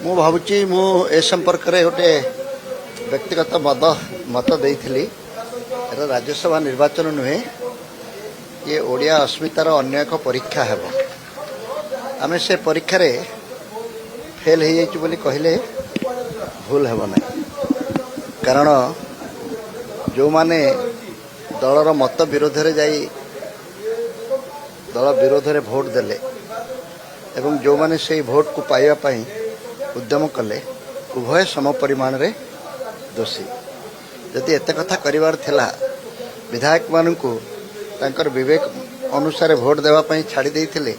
ମୁଁ ଭାବୁଛି ମୁଁ ଏ ସମ୍ପର୍କରେ ଗୋଟେ ବ୍ୟକ୍ତିଗତ ମତ ଦେଇଥିଲି। ଏଟା ରାଜ୍ୟସଭା ନିର୍ବାଚନ ନୁହେଁ, ଇଏ ଓଡ଼ିଆ ଅସ୍ମିତାର ଅନ୍ୟ ଏକ ପରୀକ୍ଷା ହେବ। ଆମେ ସେ ପରୀକ୍ଷାରେ ଫେଲ୍ ହେଇଯାଇଛୁ ବୋଲି କହିଲେ ଭୁଲ ହେବ ନାହିଁ। କାରଣ ଯେଉଁମାନେ ଦଳର ମତ ବିରୋଧରେ ଯାଇ ଦଳ ବିରୋଧରେ ଭୋଟ ଦେଲେ ଏବଂ ଯେଉଁମାନେ ସେହି ଭୋଟକୁ ପାଇବା ପାଇଁ ଉଦ୍ୟମ କଲେ, ଉଭୟ ସମ ପରିମାଣରେ ଦୋଷୀ। ଯଦି ଏତେ କଥା କରିବାର ଥିଲା, ବିଧାୟକମାନଙ୍କୁ ତାଙ୍କର ବିବେକ ଅନୁସାରେ ଭୋଟ ଦେବା ପାଇଁ ଛାଡ଼ି ଦେଇଥିଲେ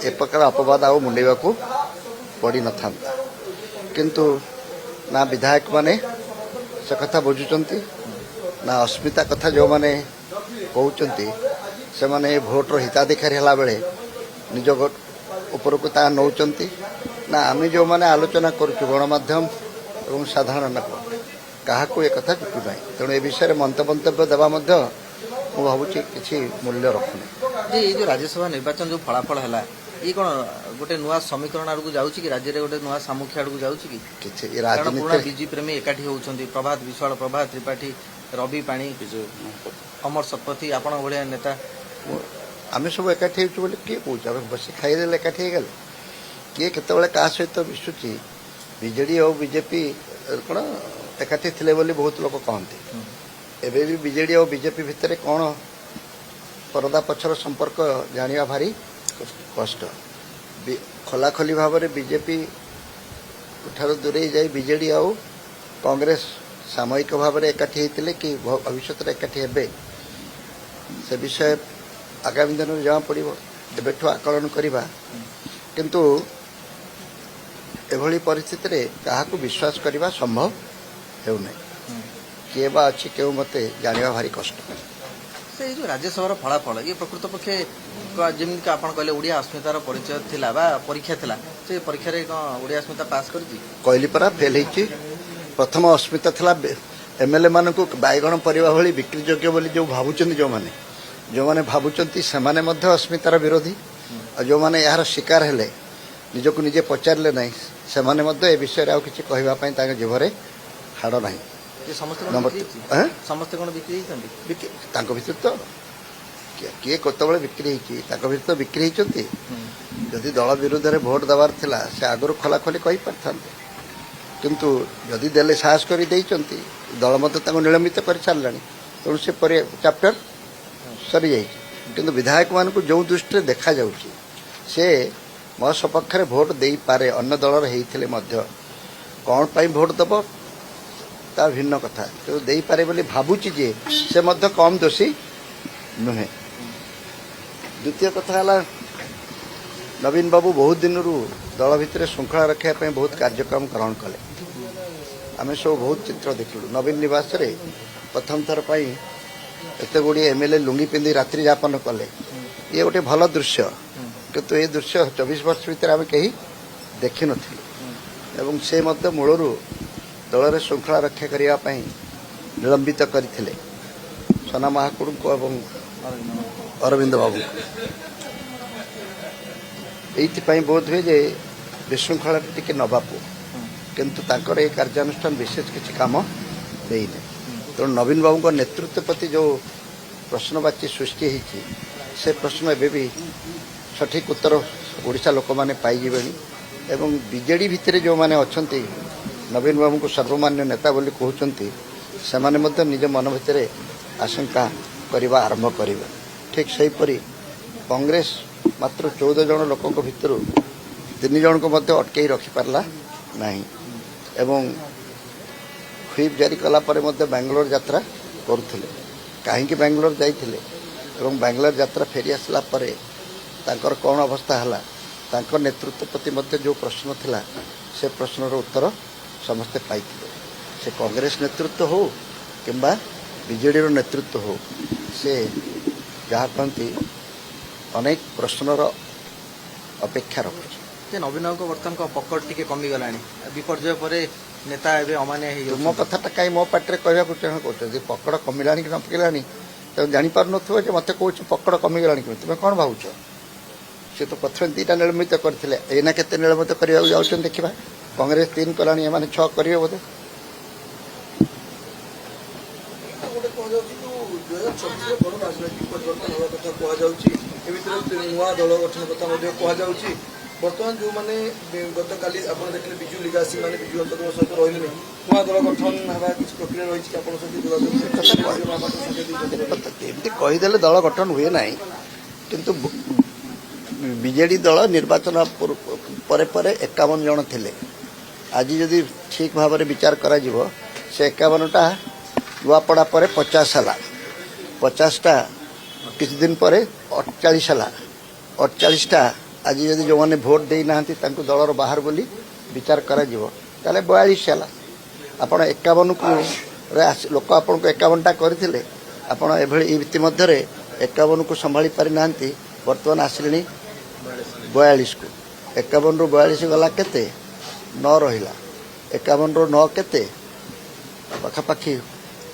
ଏ ପ୍ରକାର ଅପବାଦ ଆଉ ମୁଣ୍ଡେଇବାକୁ ପଡ଼ିନଥାନ୍ତା। କିନ୍ତୁ ନା ବିଧାୟକମାନେ ସେ କଥା ବୁଝୁଛନ୍ତି, ନା ଅସ୍ମିତା କଥା ଯେଉଁମାନେ କହୁଛନ୍ତି ସେମାନେ ଏ ଭୋଟର ହିତାଧିକାରୀ ହେଲା ବେଳେ ନିଜ ଉପରକୁ ତାହା ନେଉଛନ୍ତି, ନା ଆମେ ଯେଉଁମାନେ ଆଲୋଚନା କରୁଛୁ ଗଣମାଧ୍ୟମ ଏବଂ ସାଧାରଣ ଲୋକ କାହାକୁ ଏ କଥା ଜୁଟୁ ନାହିଁ। ତେଣୁ ଏ ବିଷୟରେ ମନ୍ତବ୍ୟ ଦେବା ମଧ୍ୟ ମୁଁ ଭାବୁଛି କିଛି ମୂଲ୍ୟ ରଖୁନି। ଯେ ଏଇ ଯେଉଁ ରାଜ୍ୟସଭା ନିର୍ବାଚନ ଯେଉଁ ଫଳାଫଳ ହେଲା, ଇଏ କ'ଣ ଗୋଟେ ନୂଆ ସମୀକରଣ ଆଡ଼କୁ ଯାଉଛି କି? ରାଜ୍ୟରେ ଗୋଟେ ନୂଆ ସାମୁଖ୍ୟ ଆଡ଼କୁ ଯାଉଛି କି? କିଛି ପୁରୁଣା ବିଜେପି ପ୍ରେମୀ ଏକାଠି ହେଉଛନ୍ତି। ପ୍ରଭାତ ବିଶ୍ୱାଳ, ପ୍ରଭାତ ତ୍ରିପାଠୀ, ରବି ପାଣି, ଅମର ଶତପଥୀ, ଆପଣଙ୍କ ଭଳିଆ ନେତା। ଆମେ ସବୁ ଏକାଠି ହେଉଛୁ ବୋଲି କିଏ କହୁଛୁ? ଆମେ ବସି ଖାଇଦେଲେ ଏକାଠି ହେଇଗଲେ। କିଏ କେତେବେଳେ କାହା ସହିତ ମିଶୁଛି? ବିଜେଡି ଆଉ ବିଜେପି କ'ଣ ଏକାଠି ଥିଲେ ବୋଲି ବହୁତ ଲୋକ କହନ୍ତି। ଏବେ ବି ବିଜେଡି ଆଉ ବିଜେପି ଭିତରେ କ'ଣ ପରଦା ପଛର ସମ୍ପର୍କ ଜାଣିବା ଭାରି କଷ୍ଟ। ଖୋଲାଖୋଲି ଭାବରେ ବିଜେପି ଠାରୁ ଦୂରେଇ ଯାଇ ବିଜେଡି ଆଉ କଂଗ୍ରେସ ସାମୟିକ ଭାବରେ ଏକାଠି ହେଇଥିଲେ କି ଭବିଷ୍ୟତରେ ଏକାଠି ହେବେ, ସେ ବିଷୟ ଆଗାମୀ ଦିନରେ ଜଣାପଡ଼ିବ। ଏବେଠୁ ଆକଳନ କରିବା। କିନ୍ତୁ ଏଭଳି ପରିସ୍ଥିତିରେ କାହାକୁ ବିଶ୍ୱାସ କରିବା ସମ୍ଭବ ହେଉନାହିଁ। କିଏ ବା ଅଛି କେଉଁ ମତେ ଜାଣିବା ଭାରି କଷ୍ଟ। ସେ ଯେଉଁ ରାଜ୍ୟସଭାର ଫଳାଫଳ, ଇଏ ପ୍ରକୃତ ପକ୍ଷେ ଯେମିତିକି ଆପଣ କହିଲେ ଓଡ଼ିଆ ଅସ୍ମିତାର ପରିଚୟ ଥିଲା ବା ପରୀକ୍ଷା ଥିଲା, ସେ ପରୀକ୍ଷାରେ କ'ଣ ଓଡ଼ିଆ ଅସ୍ମିତା ପାସ୍ କରିଛି? କହିଲି ପରା ଫେଲ୍ ହେଇଛି। ପ୍ରଥମ ଅସ୍ମିତା ଥିଲା ଏମ୍ଏଲ୍ଏ ମାନଙ୍କୁ ବାଇଗଣ ପରିବା ଭଳି ବିକ୍ରି ଯୋଗ୍ୟ ବୋଲି ଯେଉଁ ଭାବୁଛନ୍ତି, ଯେଉଁମାନେ ଭାବୁଛନ୍ତି ସେମାନେ ମଧ୍ୟ ଅସ୍ମିତାର ବିରୋଧୀ। ଆଉ ଯେଉଁମାନେ ଏହାର ଶିକାର ହେଲେ, ନିଜକୁ ନିଜେ ପଚାରିଲେ ନାହିଁ, ସେମାନେ ମଧ୍ୟ ଏ ବିଷୟରେ ଆଉ କିଛି କହିବା ପାଇଁ ତାଙ୍କ ଜିଭରେ ହାଡ଼ ନାହିଁ। ସମସ୍ତେ କ'ଣ ବିକ୍ରି ହେଇଛନ୍ତି? ତାଙ୍କ ଭିତରେ ତ କିଏ କେତେବେଳେ ବିକ୍ରି ହେଇଛି? ତାଙ୍କ ଭିତରେ ତ ବିକ୍ରି ହେଇଛନ୍ତି। ଯଦି ଦଳ ବିରୁଦ୍ଧରେ ଭୋଟ ଦେବାର ଥିଲା ସେ ଆଗରୁ ଖୋଲାଖୋଲି କହିପାରିଥାନ୍ତେ। କିନ୍ତୁ ଯଦି ଦେଲେ ସାହସ କରି ଦେଇଛନ୍ତି, ଦଳ ମଧ୍ୟ ତାଙ୍କୁ ନିଲମ୍ବିତ କରିସାରିଲାଣି। ତେଣୁ ସେ ଚାପ୍ଟର ସରିଯାଇଛି। କିନ୍ତୁ ବିଧାୟକମାନଙ୍କୁ ଯେଉଁ ଦୃଷ୍ଟିରେ ଦେଖାଯାଉଛି, ସେ ମୋ ସପକ୍ଷରେ ଭୋଟ ଦେଇପାରେ, ଅନ୍ୟ ଦଳର ହେଇଥିଲେ ମଧ୍ୟ କ'ଣ ପାଇଁ ଭୋଟ ଦେବ ତା ଭିନ୍ନ କଥା। କିନ୍ତୁ ଦେଇପାରେ ବୋଲି ଭାବୁଛି ଯେ ସେ ମଧ୍ୟ କମ୍ ଦୋଷୀ ନୁହେଁ। ଦ୍ୱିତୀୟ କଥା ହେଲା, ନବୀନ ବାବୁ ବହୁତ ଦିନରୁ ଦଳ ଭିତରେ ଶୃଙ୍ଖଳା ରଖିବା ପାଇଁ ବହୁତ କାର୍ଯ୍ୟକ୍ରମ ଗ୍ରହଣ କଲେ। ଆମେ ସବୁ ବହୁତ ଚିତ୍ର ଦେଖିଲୁ। ନବୀନ ନିବାସରେ ପ୍ରଥମ ଥର ପାଇଁ ଏତେ ଗୁଡ଼ିଏ ଏମ୍ଏଲ୍ଏ ଲୁଙ୍ଗି ପିନ୍ଧି ରାତ୍ରି ଯାପନ କଲେ। ଇଏ ଗୋଟେ ଭଲ ଦୃଶ୍ୟ। କିନ୍ତୁ ଏ ଦୃଶ୍ୟ 24 ବର୍ଷ ଭିତରେ ଆମେ କେହି ଦେଖିନଥିଲୁ। ଏବଂ ସେ ମଧ୍ୟ ମୂଳରୁ ଦଳରେ ଶୃଙ୍ଖଳା ରକ୍ଷା କରିବା ପାଇଁ ନିଲମ୍ବିତ କରିଥିଲେ ସନା ମହାକୁଡ଼ଙ୍କୁ ଏବଂ ଅରବିନ୍ଦ ବାବୁଙ୍କୁ। ଏଇଥିପାଇଁ ବୋଧ ହୁଏ ଯେ ବିଶୃଙ୍ଖଳାରେ ଟିକେ ନବାକୁ, କିନ୍ତୁ ତାଙ୍କର এই କାର୍ଯ୍ୟାନୁଷ୍ଠାନ ବିଶେଷ କିଛି କାମ ଦେଇନି। ତେଣୁ ନବୀନ ବାବୁଙ୍କ ନେତୃତ୍ୱ ପ୍ରତି ଯେଉଁ ପ୍ରଶ୍ନବାଚୀ ସୃଷ୍ଟି ହେଇଛି, ସେ ପ୍ରଶ୍ନ ଏବେ ବି ସଠିକ୍ ଉତ୍ତର ଓଡ଼ିଶା ଲୋକମାନେ ପାଇଯିବେଣି। ଏବଂ ବିଜେଡି ଭିତରେ ଯେଉଁମାନେ ଅଛନ୍ତି, ନବୀନ ବାବୁଙ୍କୁ ସର୍ବମାନ୍ୟ ନେତା ବୋଲି କହୁଛନ୍ତି, ସେମାନେ ମଧ୍ୟ ନିଜ ମନ ଭିତରେ ଆଶଙ୍କା କରିବା ଆରମ୍ଭ କରିବେ। ଠିକ୍ ସେହିପରି କଂଗ୍ରେସ ମାତ୍ର 14 ଜଣ ଲୋକଙ୍କ ଭିତରୁ 3 ଜଣଙ୍କୁ ମଧ୍ୟ ଅଟକେଇ ରଖିପାରିଲା ନାହିଁ ଏବଂ ହୁଇପ୍ ଜାରି କଲା ପରେ ମଧ୍ୟ ବାଙ୍ଗାଲୋର ଯାତ୍ରା କରୁଥିଲେ। କାହିଁକି ବାଙ୍ଗାଲୋର ଯାଇଥିଲେ ଏବଂ ବାଙ୍ଗାଲୋର ଯାତ୍ରା ଫେରି ଆସିଲା ପରେ ତାଙ୍କର କ'ଣ ଅବସ୍ଥା ହେଲା, ତାଙ୍କ ନେତୃତ୍ୱ ପ୍ରତି ମଧ୍ୟ ଯେଉଁ ପ୍ରଶ୍ନ ଥିଲା, ସେ ପ୍ରଶ୍ନର ଉତ୍ତର ସମସ୍ତେ ପାଇଥିଲେ। ସେ କଂଗ୍ରେସ ନେତୃତ୍ୱ ହେଉ କିମ୍ବା ବିଜେଡ଼ିର ନେତୃତ୍ୱ ହେଉ, ସେ ଯାହା କହନ୍ତି ଅନେକ ପ୍ରଶ୍ନର ଅପେକ୍ଷା ରଖୁଛି। ଯେ ନବୀନ ବାବୁଙ୍କ ବର୍ତ୍ତମାନ ପକଡ଼ ଟିକେ କମିଗଲାଣି, ବିପର୍ଯ୍ୟୟ ପରେ ନେତା ଏବେ ଅମାନିଆ ହେଇଯାଉଛି। ମୋ କଥାଟା କାହିଁ ମୋ ପାଟିରେ କହିବାକୁ ଚାହୁଁ କହୁଛନ୍ତି? ପକଡ଼ କମିଲାଣି କି ନ କମିଲାଣି ତେଣୁ ଜାଣିପାରୁନଥିବ ଯେ ମୋତେ କହୁଛି ପକଡ଼ କମିଗଲାଣି କେମିତି? ତୁମେ କ'ଣ ଭାବୁଛ? ସେ ତ ପ୍ରଥମେ 2ଟା ନିଲମ୍ବିତ କରିଥିଲେ, ଏଇନା କେତେ ନିଲମ୍ବିତ କରିବାକୁ ଯାଉଛନ୍ତି ଦେଖିବା। କଂଗ୍ରେସ 3 କଲାଣି, ଏମାନେ 6 କରିବେ ବୋଧେ। ଗୋଟେ କୁହାଯାଉଛି ଯୋଉ 2026ରେ ବଡ଼ ରାଜନୈତିକ ପରିବର୍ତ୍ତନ ହେବା କଥା କୁହାଯାଉଛି। ଏ ଭିତରେ ନୂଆ ଦଳ ଗଠନ କଥା ମଧ୍ୟ କୁହାଯାଉଛି। ବର୍ତ୍ତମାନ ଯେଉଁମାନେ ଗତକାଲି ଆପଣ ଦେଖିଲେ ବିଜୁ ଲିଗାସୀ ମାନେ ବିଜୁ ଜନତା ସହିତ ରହିଲେନି, ନୂଆ ଦଳ ଗଠନ ହେବା କିଛି ପ୍ରକ୍ରିୟା ରହିଛି କି ଆପଣଙ୍କ ସହିତ ଯୋଗାଯୋଗ ଏମିତି କହିଦେଲେ ଦଳ ଗଠନ ହୁଏ ନାହିଁ, କିନ୍ତୁ ବିଜେଡି ଦଳ ନିର୍ବାଚନ ପରେ ପରେ 51 ଜଣ ଥିଲେ। ଆଜି ଯଦି ଠିକ୍ ଭାବରେ ବିଚାର କରାଯିବ, ସେ 51ଟା ନୂଆପଡ଼ା ପରେ 50 ହେଲା, 50ଟା କିଛି ଦିନ ପରେ 48 ହେଲା, 48ଟା ଆଜି ଯଦି ଯେଉଁମାନେ ଭୋଟ ଦେଇନାହାନ୍ତି ତାଙ୍କୁ ଦଳର ବାହାର ବୋଲି ବିଚାର କରାଯିବ, ତାହେଲେ 42 ହେଲା। ଆପଣ 51କୁ ଲୋକ ଆପଣଙ୍କୁ 51ଟା କରିଥିଲେ, ଆପଣ ଏଭଳି ଇତିମଧ୍ୟରେ 51କୁ ସମ୍ଭାଳି ପାରିନାହାନ୍ତି, ବର୍ତ୍ତମାନ ଆସିଲେଣି 42କୁ। 51ରୁ 42 ଗଲା କେତେ? 9 ରହିଲା। 51ରୁ 9 କେତେ? ପାଖାପାଖି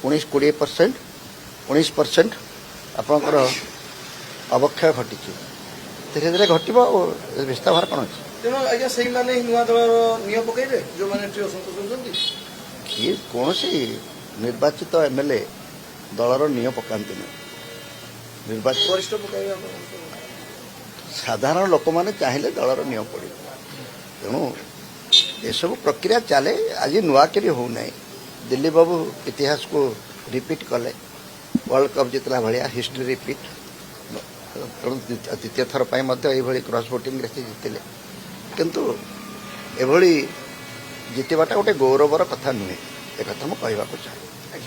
19-20%, 19% ଆପଣଙ୍କର ଅବକ୍ଷୟ ଘଟିଛି। ଧୀରେ ଧୀରେ ଘଟିବ ଆଉ ବ୍ୟସ୍ତ ହେବାର କ'ଣ ଅଛି? ତେଣୁ ଆଜ୍ଞା ସେଇମାନେ ହିଁ ନୂଆ ଦଳର ନିୟମ ପକାଇବେ ଯେଉଁମାନେ ଏଠି ଅସନ୍ତୋଷ ହେଉଛନ୍ତି। କିଏ କୌଣସି ନିର୍ବାଚିତ MLA ଦଳର ନିୟମ ପକାନ୍ତିନି। ନିର୍ବାଚିତ ବରିଷ୍ଠ ପକାଇବେ ଆପଣ? ସାଧାରଣ ଲୋକମାନେ ଚାହିଁଲେ ଦଳର ନିୟମ ପଡ଼ିବ। ତେଣୁ ଏସବୁ ପ୍ରକ୍ରିୟା ଚାଲେ। ଆଜି ନୂଆକିରି ହେଉନାହିଁ। ଦିଲ୍ଲୀ ବାବୁ ଇତିହାସକୁ ରିପିଟ୍ କଲେ, ୱାର୍ଲଡ କପ୍ ଜିତିଲା ଭଳିଆ ହିଷ୍ଟ୍ରି ରିପିଟ୍। ତେଣୁ ଦ୍ୱିତୀୟ ଥର ପାଇଁ ମଧ୍ୟ ଏଇଭଳି କ୍ରସ୍ ଭୋଟିଂରେ ସେ ଜିତିଲେ। କିନ୍ତୁ ଏଭଳି ଜିତିବାଟା ଗୋଟେ ଗୌରବର କଥା ନୁହେଁ, ଏ କଥା ମୁଁ କହିବାକୁ ଚାହେଁ।